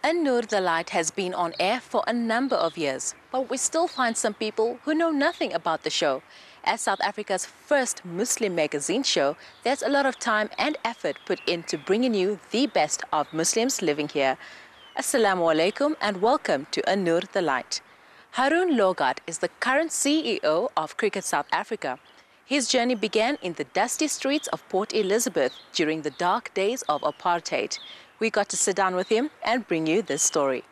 An Nur the Light has been on air for a number of years, but we still find some people who know nothing about the show. As South Africa's first Muslim magazine show, there's a lot of time and effort put into bringing you the best of Muslims living here. Assalamu alaikum and welcome to An Nur the Light. Haroon Lorgat is the current CEO of Cricket South Africa. His journey began in the dusty streets of Port Elizabeth during the dark days of apartheid. We got to sit down with him and bring you this story.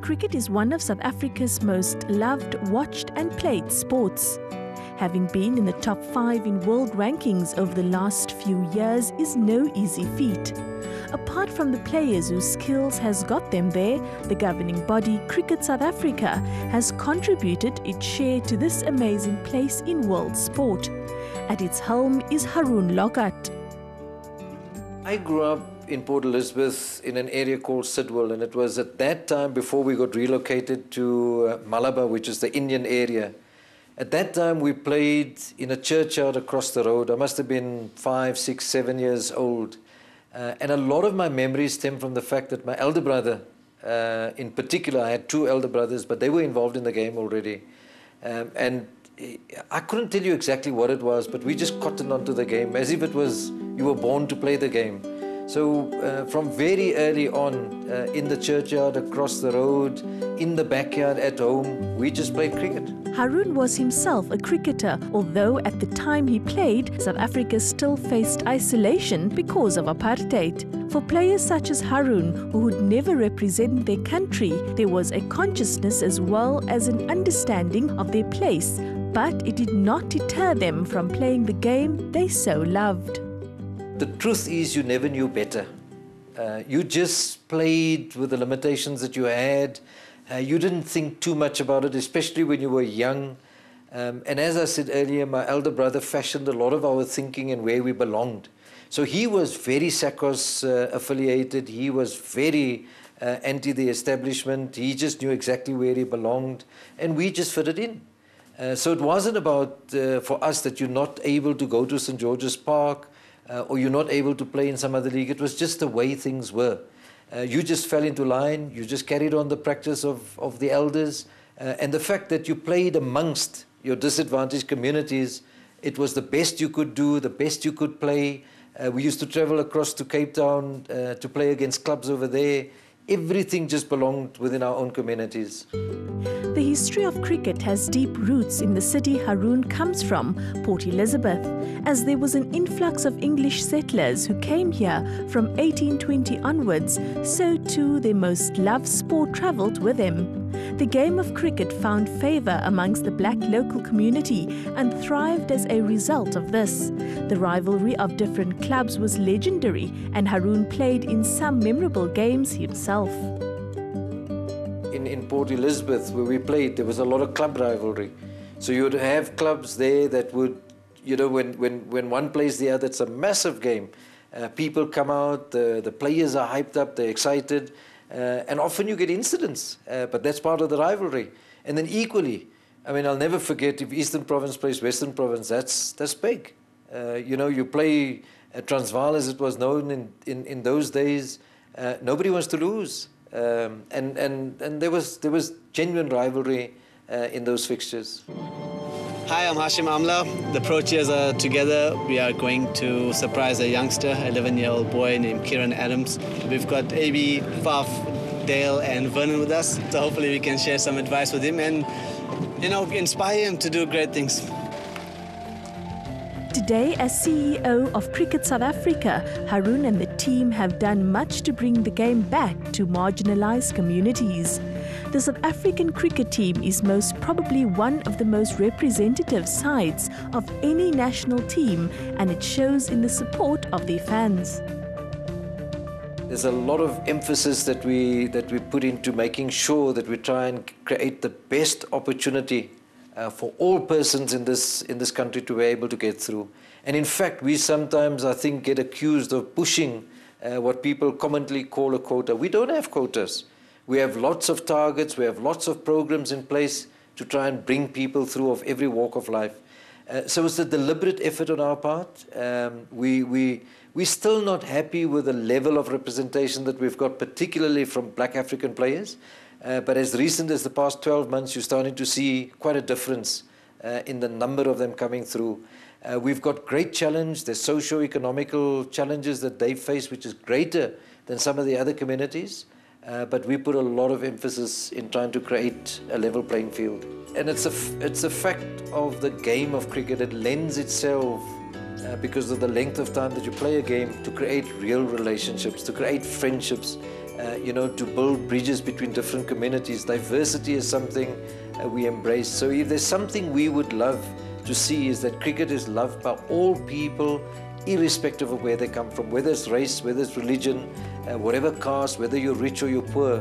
Cricket is one of South Africa's most loved, watched and played sports. Having been in the top 5 in world rankings over the last few years is no easy feat. Apart from the players whose skills has got them there, the governing body, Cricket South Africa, has contributed its share to this amazing place in world sport. At its helm is Haroon Lorgat. I grew up in Port Elizabeth in an area called Sidwell, and it was at that time before we got relocated to Malabar, which is the Indian area. At that time we played in a churchyard across the road. I must have been 5, 6, 7 years old. And a lot of my memories stem from the fact that my elder brother, in particular, I had 2 elder brothers, but they were involved in the game already. And I couldn't tell you exactly what it was, but we just cottoned onto the game as if it was you were born to play the game. So from very early on, in the churchyard, across the road, in the backyard, at home, we just played cricket. Haroon was himself a cricketer, although at the time he played, South Africa still faced isolation because of apartheid. For players such as Haroon, who would never represent their country, there was a consciousness as well as an understanding of their place, but it did not deter them from playing the game they so loved. The truth is you never knew better. You just played with the limitations that you had. You didn't think too much about it, especially when you were young. And as I said earlier, my elder brother fashioned a lot of our thinking and where we belonged. So he was very SACOS affiliated. He was very anti the establishment. He just knew exactly where he belonged. And we just fitted in. So it wasn't about, for us, that you're not able to go to St. George's Park or you're not able to play in some other league. It was just the way things were. You just fell into line, you just carried on the practice of the elders, and the fact that you played amongst your disadvantaged communities, it was the best you could do, the best you could play. We used to travel across to Cape Town to play against clubs over there. Everything just belonged within our own communities. The history of cricket has deep roots in the city Haroon comes from, Port Elizabeth, as there was an influx of English settlers who came here from 1820 onwards, so too their most loved sport travelled with them. The game of cricket found favour amongst the black local community and thrived as a result of this. The rivalry of different clubs was legendary, and Haroon played in some memorable games himself. In Port Elizabeth, where we played, there was a lot of club rivalry. So you would have clubs there that would, you know, when one plays the other, it's a massive game. People come out, the players are hyped up, they're excited, and often you get incidents, but that's part of the rivalry. And then equally, I mean, I'll never forget if Eastern Province plays Western Province, that's big. You know, you play Transvaal as it was known in those days, nobody wants to lose. And there was genuine rivalry in those fixtures. Hi, I'm Hashim Amla. The Proteas are together. We are going to surprise a youngster, 11-year-old boy named Kieran Adams. We've got AB, Faf, Dale and Vernon with us, so hopefully we can share some advice with him and, you know, inspire him to do great things. Today, as CEO of Cricket South Africa, Haroon and the team have done much to bring the game back to marginalised communities. The South African cricket team is most probably one of the most representative sides of any national team, and it shows in the support of their fans. There's a lot of emphasis that we put into making sure that we try and create the best opportunity for all persons in this country to be able to get through. And in fact, we sometimes, I think, get accused of pushing what people commonly call a quota. We don't have quotas. We have lots of targets, we have lots of programs in place to try and bring people through of every walk of life. So it's a deliberate effort on our part. We're still not happy with the level of representation that we've got, particularly from black African players. But as recent as the past 12 months, you're starting to see quite a difference in the number of them coming through. We've got great challenge. There's socio-economical challenges that they face, which is greater than some of the other communities. But we put a lot of emphasis in trying to create a level playing field. And it's a fact of the game of cricket. It lends itself, because of the length of time that you play a game, to create real relationships, to create friendships, to build bridges between different communities. Diversity is something we embrace. So if there's something we would love to see, is that cricket is loved by all people, irrespective of where they come from, whether it's race, whether it's religion, whatever caste, whether you're rich or you're poor,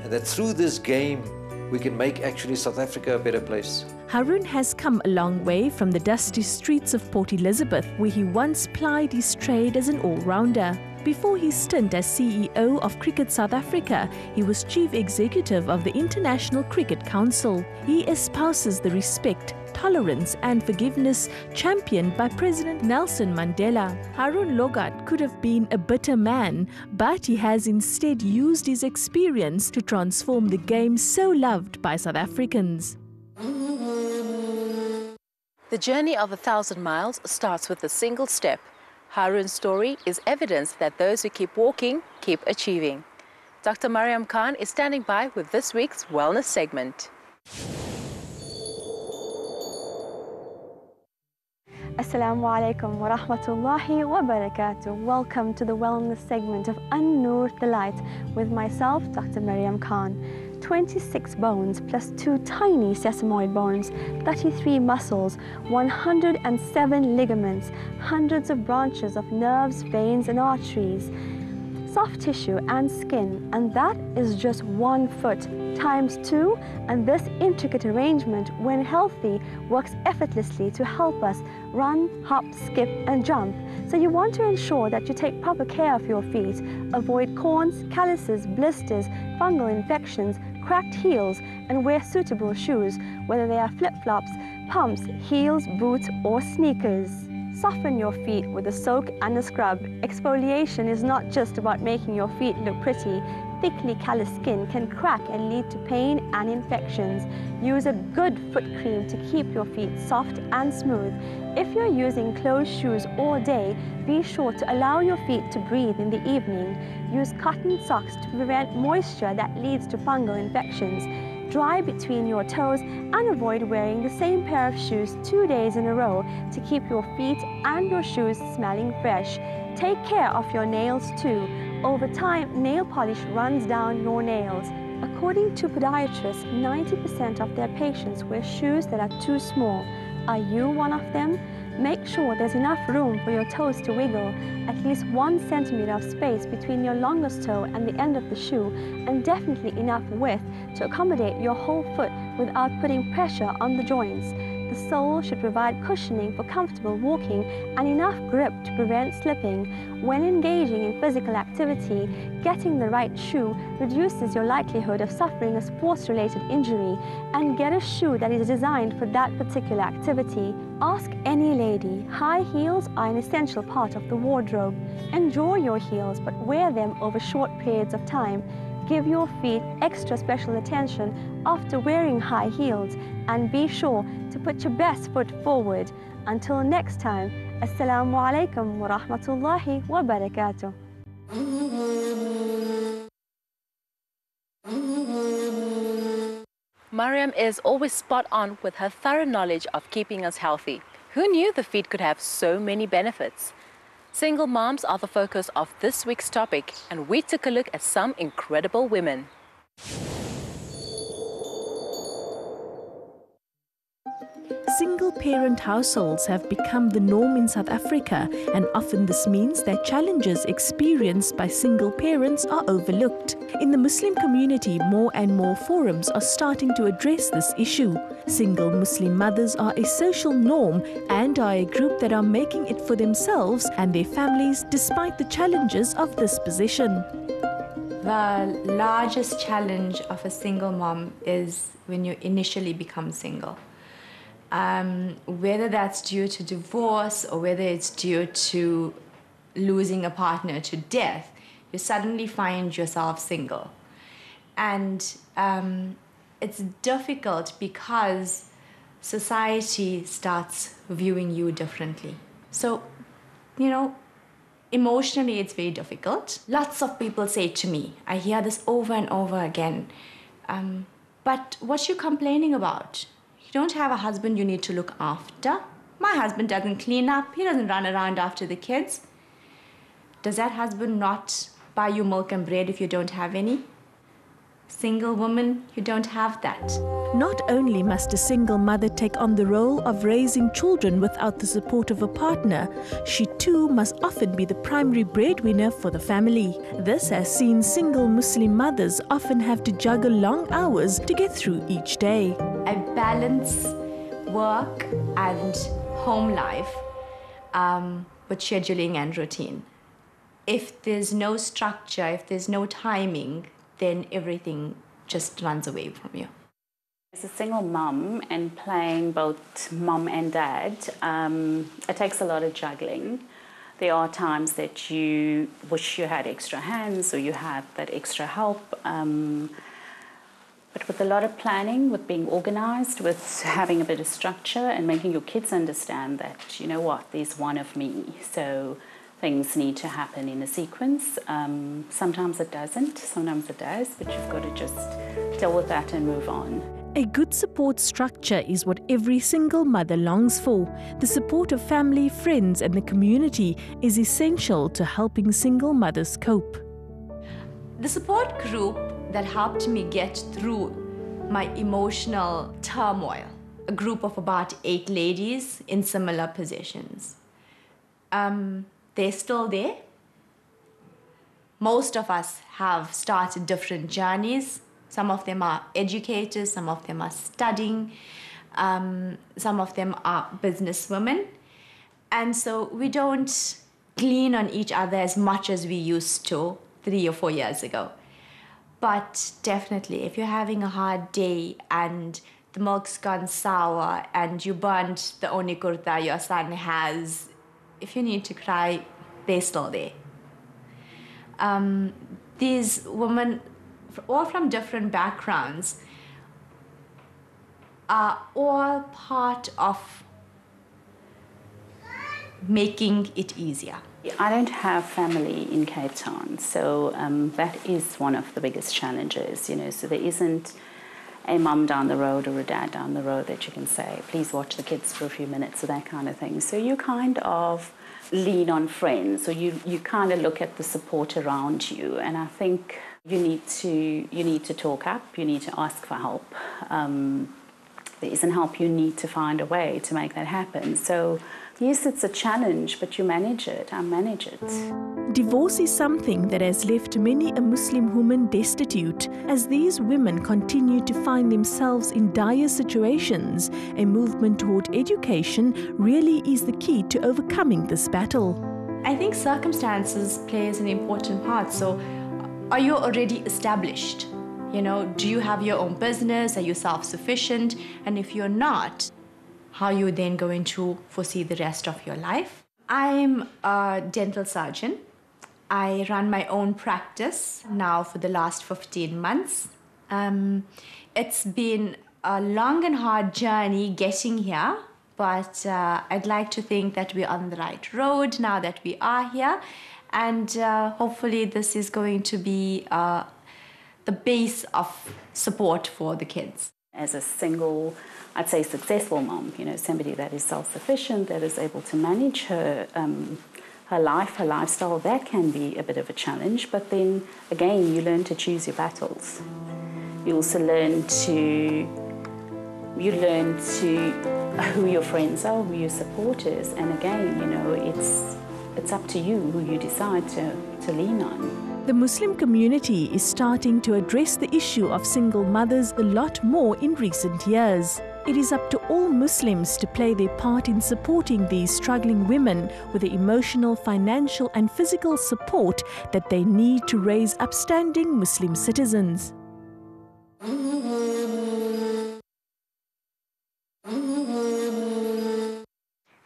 and that through this game we can make actually South Africa a better place. Haroon has come a long way from the dusty streets of Port Elizabeth, where he once plied his trade as an all-rounder. Before his stint as CEO of Cricket South Africa, he was Chief Executive of the International Cricket Council. He espouses the respect, tolerance and forgiveness championed by President Nelson Mandela. Haroon Lorgat could have been a bitter man, but he has instead used his experience to transform the game so loved by South Africans. The journey of 1,000 miles starts with a single step. Haroon's story is evidence that those who keep walking, keep achieving. Dr. Mariam Khan is standing by with this week's Wellness segment. Assalamu alaikum wa rahmatullahi wa barakatuh. Welcome to the Wellness segment of An Nur the Light with myself, Dr. Mariam Khan. 26 bones plus 2 tiny sesamoid bones, 33 muscles, 107 ligaments, hundreds of branches of nerves, veins and arteries, soft tissue and skin, and that is just 1 foot times 2, and this intricate arrangement, when healthy, works effortlessly to help us run, hop, skip and jump. So you want to ensure that you take proper care of your feet, avoid corns, calluses, blisters, fungal infections, cracked heels, and wear suitable shoes, whether they are flip-flops, pumps, heels, boots or sneakers. Soften your feet with a soak and a scrub. Exfoliation is not just about making your feet look pretty. Thickly callous skin can crack and lead to pain and infections. Use a good foot cream to keep your feet soft and smooth. If you're using closed shoes all day, be sure to allow your feet to breathe in the evening. Use cotton socks to prevent moisture that leads to fungal infections. Dry between your toes and avoid wearing the same pair of shoes 2 days in a row to keep your feet and your shoes smelling fresh. Take care of your nails too. Over time, nail polish runs down your nails. According to podiatrists, 90% of their patients wear shoes that are too small. Are you one of them? Make sure there's enough room for your toes to wiggle, at least 1 centimeter of space between your longest toe and the end of the shoe, and definitely enough width to accommodate your whole foot without putting pressure on the joints. The sole should provide cushioning for comfortable walking and enough grip to prevent slipping. When engaging in physical activity, getting the right shoe reduces your likelihood of suffering a sports-related injury, and get a shoe that is designed for that particular activity. Ask any lady, high heels are an essential part of the wardrobe. Enjoy your heels, but wear them over short periods of time. Give your feet extra special attention after wearing high heels, and be sure to put your best foot forward. Until next time, Assalamu alaikum wa rahmatullahi wa barakatuh. Mariam is always spot on with her thorough knowledge of keeping us healthy. Who knew the feet could have so many benefits? Single moms are the focus of this week's topic, and we took a look at some incredible women. Single-parent households have become the norm in South Africa, and often this means that challenges experienced by single parents are overlooked. In the Muslim community, more and more forums are starting to address this issue. Single Muslim mothers are a social norm and are a group that are making it for themselves and their families despite the challenges of this position. The largest challenge of a single mom is when you initially become single. whether that's due to divorce or whether it's due to losing a partner to death, you suddenly find yourself single. And it's difficult because society starts viewing you differently. So, you know, emotionally it's very difficult. Lots of people say to me, I hear this over and over again, but what you complaining about? You don't have a husband you need to look after. My husband doesn't clean up, he doesn't run around after the kids. Does that husband not buy you milk and bread if you don't have any? Single woman, you don't have that. Not only must a single mother take on the role of raising children without the support of a partner, she too must often be the primary breadwinner for the family. This has seen single Muslim mothers often have to juggle long hours to get through each day. I balance work and home life with scheduling and routine. If there's no structure, if there's no timing, then everything just runs away from you. As a single mum and playing both mum and dad, it takes a lot of juggling. There are times that you wish you had extra hands or you have that extra help. But with a lot of planning, with being organised, with having a bit of structure and making your kids understand that, you know what, there's one of me. So things need to happen in a sequence. Sometimes it doesn't, sometimes it does, but you've got to just deal with that and move on. A good support structure is what every single mother longs for. The support of family, friends and the community is essential to helping single mothers cope. The support group that helped me get through my emotional turmoil, a group of about 8 ladies in similar positions. They're still there. Most of us have started different journeys. Some of them are educators, some of them are studying, some of them are businesswomen. And so we don't glean on each other as much as we used to 3 or 4 years ago. But definitely, if you're having a hard day and the milk's gone sour and you burnt the only kurta your son has, if you need to cry, they're still there. These women, all from different backgrounds, are all part of making it easier. I don't have family in Cape Town, so that is one of the biggest challenges, you know, so there isn't a mum down the road or a dad down the road that you can say, please watch the kids for a few minutes or that kind of thing. So you kind of lean on friends, or you kind of look at the support around you, and I think you need to talk up, you need to ask for help. There isn't help, you need to find a way to make that happen. So yes, it's a challenge, but you manage it. I manage it. Divorce is something that has left many a Muslim woman destitute. As these women continue to find themselves in dire situations, a movement toward education really is the key to overcoming this battle. I think circumstances plays an important part. So are you already established? You know, do you have your own business? Are you self-sufficient? And if you're not, how are you then going to foresee the rest of your life? I'm a dental surgeon. I run my own practice now for the last 15 months. It's been a long and hard journey getting here, but I'd like to think that we're on the right road now that we are here. And hopefully this is going to be the base of support for the kids. As a single, I'd say successful mom, you know, somebody that is self-sufficient, that is able to manage her life, her lifestyle, that can be a bit of a challenge. But then again, you learn to choose your battles. You also learn who your friends are, who your support is. And again, you know, it's up to you who you decide to lean on. The Muslim community is starting to address the issue of single mothers a lot more in recent years. It is up to all Muslims to play their part in supporting these struggling women with the emotional, financial and physical support that they need to raise upstanding Muslim citizens.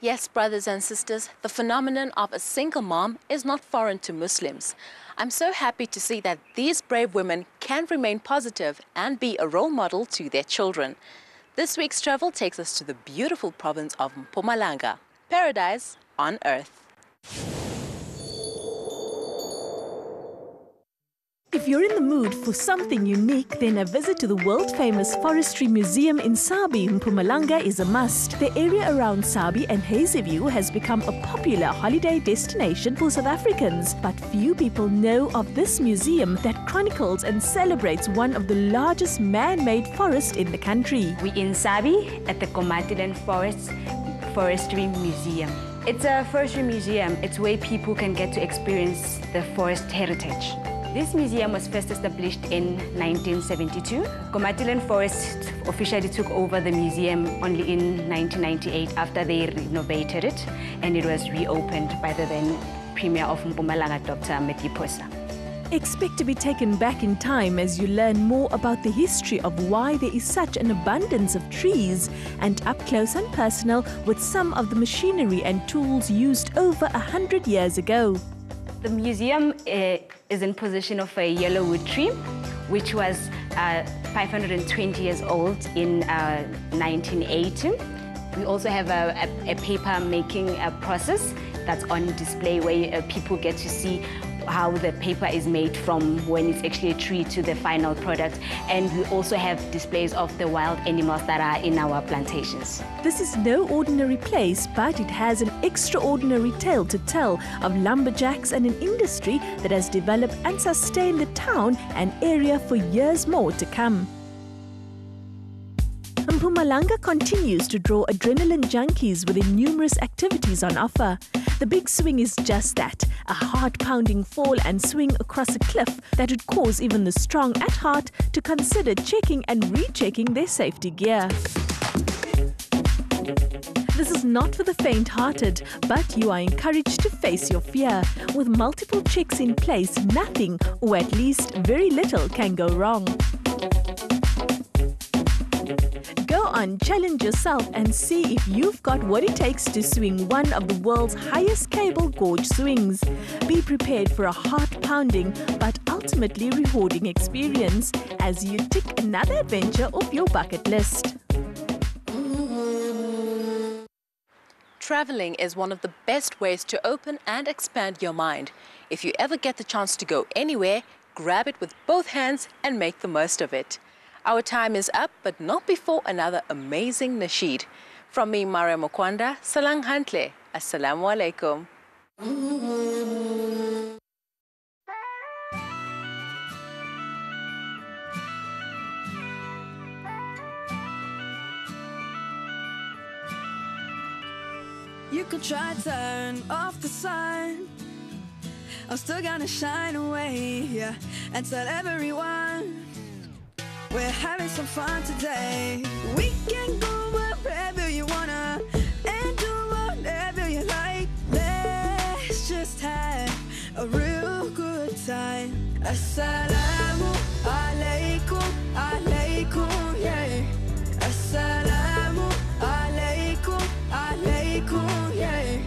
Yes, brothers and sisters, the phenomenon of a single mom is not foreign to Muslims. I'm so happy to see that these brave women can remain positive and be a role model to their children. This week's travel takes us to the beautiful province of Mpumalanga, paradise on earth. If you're in the mood for something unique, then a visit to the world-famous Forestry Museum in Sabi, Mpumalanga is a must. The area around Sabi and Hazyview has become a popular holiday destination for South Africans. But few people know of this museum that chronicles and celebrates one of the largest man-made forests in the country. We're in Sabi at the Komatiland Forestry Museum. It's a forestry museum. It's where people can get to experience the forest heritage. This museum was first established in 1972. Komatiland Forest officially took over the museum only in 1998 after they renovated it, and it was reopened by the then Premier of Mpumalanga, Dr. Metiposa. Expect to be taken back in time as you learn more about the history of why there is such an abundance of trees, and up close and personal with some of the machinery and tools used over 100 years ago. The museum is in possession of a yellowwood tree, which was 520 years old in 1980. We also have a paper making process that's on display where people get to see how the paper is made from when it's actually a tree to the final product. And we also have displays of the wild animals that are in our plantations. This is no ordinary place, but it has an extraordinary tale to tell of lumberjacks and an industry that has developed and sustained the town and area for years more to come. Mpumalanga continues to draw adrenaline junkies with numerous activities on offer. The big swing is just that, a heart-pounding fall and swing across a cliff that would cause even the strong at heart to consider checking and rechecking their safety gear. This is not for the faint-hearted, but you are encouraged to face your fear. With multiple checks in place, nothing, or at least very little, can go wrong. Go on, challenge yourself and see if you've got what it takes to swing one of the world's highest cable gorge swings. Be prepared for a heart-pounding but ultimately rewarding experience as you tick another adventure off your bucket list. Traveling is one of the best ways to open and expand your mind. If you ever get the chance to go anywhere, grab it with both hands and make the most of it. Our time is up, but not before another amazing nasheed. From me, Mariam Khan, Salang Hantle. Assalamu alaikum. You could try to turn off the sun, I'm still gonna shine away, yeah, and tell everyone we're having some fun today. We can go wherever you wanna and do whatever you like. Let's just have a real good time. Assalamu alaikum, alaikum, yeah. Assalamu alaikum, alaikum, yeah.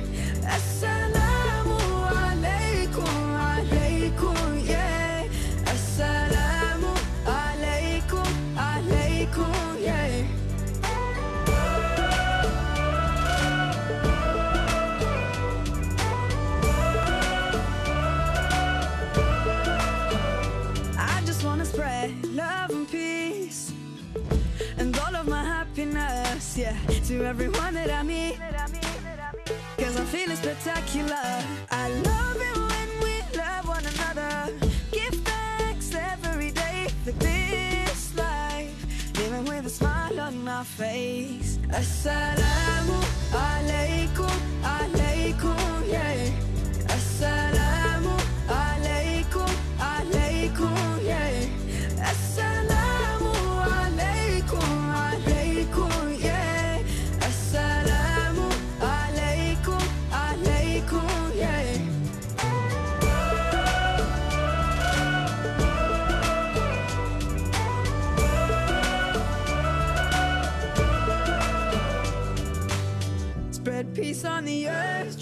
Assalamu alaikum, alaikum, yeah. Assalamu alaikum, alaikum, yeah. I just wanna spread love and peace and all of my happiness, yeah, to everyone that I meet, 'cause I'm feeling spectacular. I love it when we love one another. Give thanks every day for this life, living with a smile on my face. Assalamu alaikum, alaikum, yeah. Assalamu alaikum, alaikum, yeah. Assalamu alaikum, alaikum, yeah. Assalamu alaikum, alaikum, yeah. Spread peace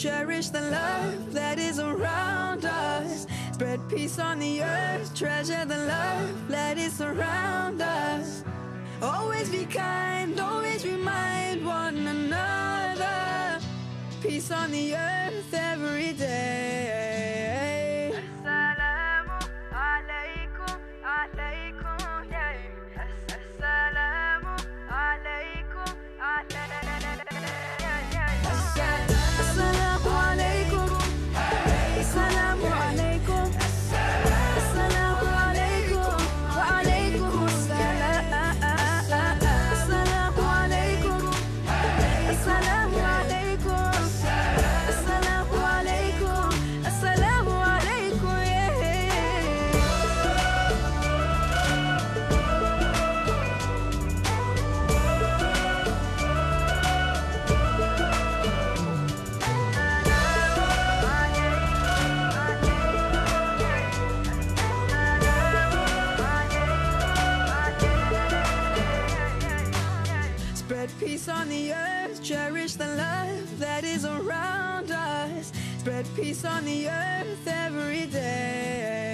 cherish the love that is around us. Spread peace on the earth, treasure the love that is around us. Always be kind, always remind one another. Peace on the earth every day. Assalamu alaikum, alaikum, yeah. Assalamu alaikum, Assalamu alaikum, Assalamu alaikum, Assalamu alaikum, wa alaikum assalam. Assalamu alaikum, Assalamu alaikum, Assalamu alaikum, Assalamu alaikum, yeah. Spread peace on the earth, cherish the love that is around us. Spread peace on the earth every day.